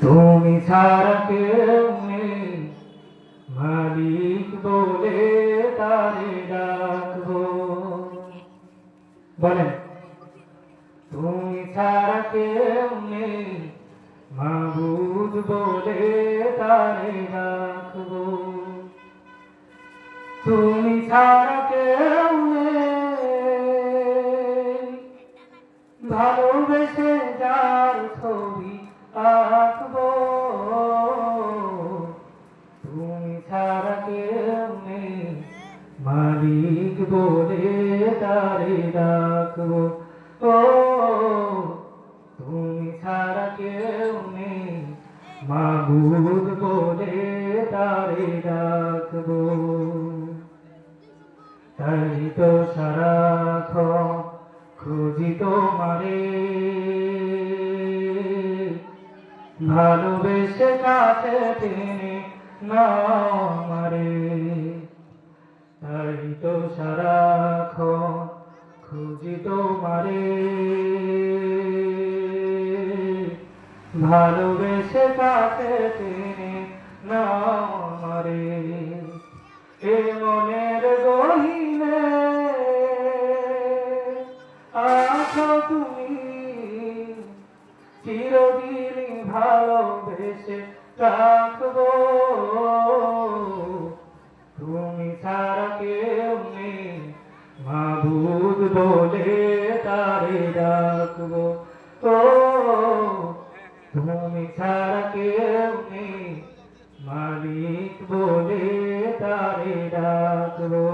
তুমি ছাড়া কেউ নেই, মালিক বলে তারে ডাকবো। বলেন, তুমি ছাড়া কেউ নেই, মাবুদ বলে তারে ডাকবো। তুমি ছাড়া কেউ নেই, ভালোবেসে যার ছবি আঁকবো। তুমি ছাড়া কেউ নেই, মালিক বলে তারে ডাকবো। ও তুমি ছাড়া কেউ নেই, মাবুদ বলে তারে ডাকবো। তাই তো সারাক্ষণ খুঁজি তোমারে, ভালোবেসে কাছে টেনে নাও আমারে। তাই তো সারাক্ষণ খুঁজি তোমারে, ভালোবেসে কাছে টেনে নাও আমারে। এ মনের গহীনে আছো তুমি, চিরদিন ভালোবেসে রাখবো। তুমি ছাড়া কেউ নেই, মাবুদ বলে তারে ডাকবো। ও তুমি ছাড়া কেউ নেই, মালিক বলে তারে ডাকবো।